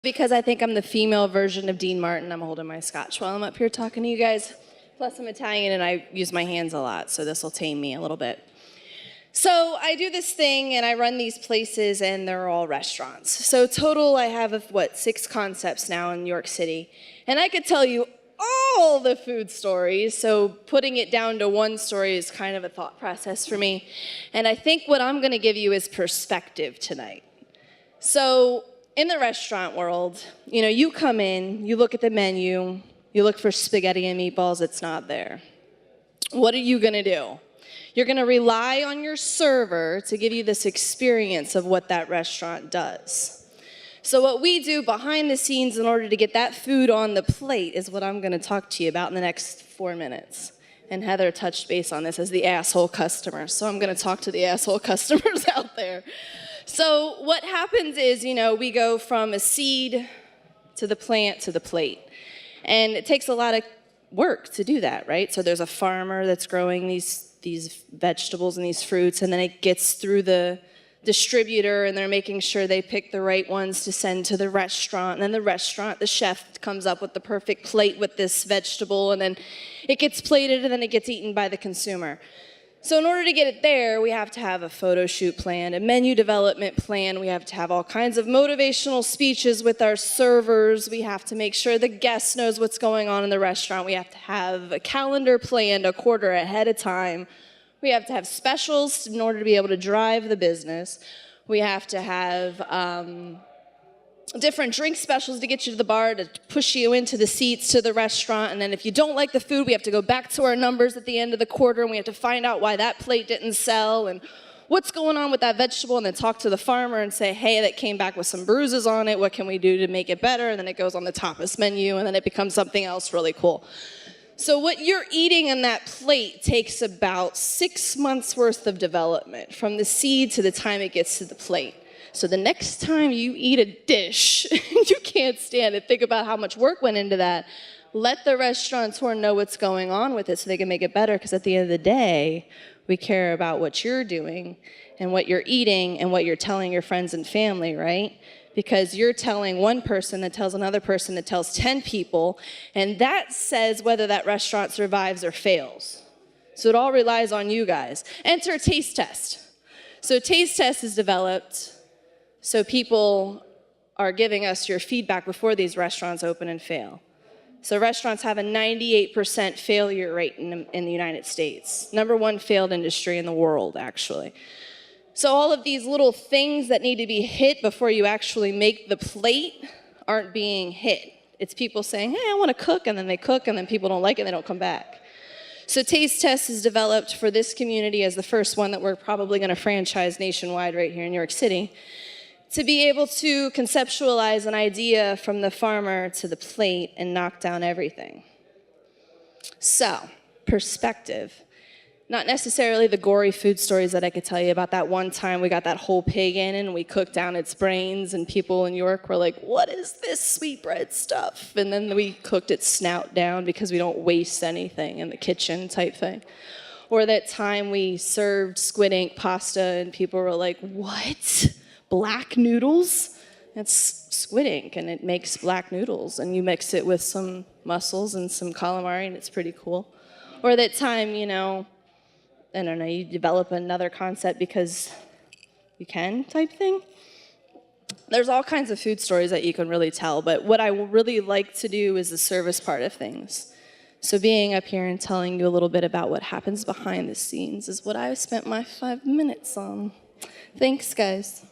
Because I think I'm the female version of Dean Martin, I'm holding my scotch while I'm up here talking to you guys. Plus I'm Italian and I use my hands a lot, so this will tame me a little bit. So I do this thing and I run these places and they're all restaurants. So total I have, 6 concepts now in New York City. And I could tell you all the food stories, so putting it down to one story is kind of a thought process for me. And I think what I'm gonna give you is perspective tonight. So in the restaurant world, you come in, you look at the menu, you look for spaghetti and meatballs, it's not there. What are you gonna do? You're gonna rely on your server to give you this experience of what that restaurant does. So what we do behind the scenes in order to get that food on the plate is what I'm gonna talk to you about in the next 4 minutes. And Heather touched base on this as the asshole customer, so I'm gonna talk to the asshole customers out there. So what happens is, we go from a seed to the plant to the plate. And it takes a lot of work to do that, right? So there's a farmer that's growing these vegetables and these fruits, and then it gets through the distributor, and they're making sure they pick the right ones to send to the restaurant. And then the chef comes up with the perfect plate with this vegetable, and then it gets plated, and then it gets eaten by the consumer. So in order to get it there, we have to have a photo shoot plan, a menu development plan. We have to have all kinds of motivational speeches with our servers. We have to make sure the guest knows what's going on in the restaurant. We have to have a calendar planned a quarter ahead of time. We have to have specials in order to be able to drive the business. We have to have different drink specials to get you to the bar, to push you into the seats to the restaurant. And then if you don't like the food, we have to go back to our numbers at the end of the quarter, and we have to find out why that plate didn't sell and what's going on with that vegetable, and then talk to the farmer and say, hey, that came back with some bruises on it. What can we do to make it better? And then it goes on the tapas menu, and then it becomes something else really cool. So what you're eating on that plate takes about 6 months worth of development, from the seed to the time it gets to the plate. So the next time you eat a dish, you can't stand it, think about how much work went into that. Let the restaurateur know what's going on with it so they can make it better, because at the end of the day, we care about what you're doing and what you're eating and what you're telling your friends and family, right? Because you're telling one person that tells another person that tells 10 people, and that says whether that restaurant survives or fails. So it all relies on you guys. Enter a taste test. So taste test is developed so people are giving us your feedback before these restaurants open and fail. So restaurants have a 98% failure rate in the United States. #1 failed industry in the world, actually. So all of these little things that need to be hit before you actually make the plate aren't being hit. It's people saying, hey, I want to cook, and then they cook, and then people don't like it, and they don't come back. So Taste Test is developed for this community as the first one that we're probably going to franchise nationwide right here in New York City, to be able to conceptualize an idea from the farmer to the plate and knock down everything. So, perspective. Not necessarily the gory food stories that I could tell you about that one time we got that whole pig in and we cooked down its brains, and people in New York were like, what is this sweetbread stuff? And then we cooked its snout down because we don't waste anything in the kitchen type thing. Or that time we served squid ink pasta and people were like, what? Black noodles? It's squid ink and it makes black noodles, and you mix it with some mussels and some calamari and it's pretty cool. Or that time, I don't know, you develop another concept because you can type thing. There's all kinds of food stories that you can really tell, but what I really like to do is the service part of things. So being up here and telling you a little bit about what happens behind the scenes is what I spent my 5 minutes on. Thanks, guys.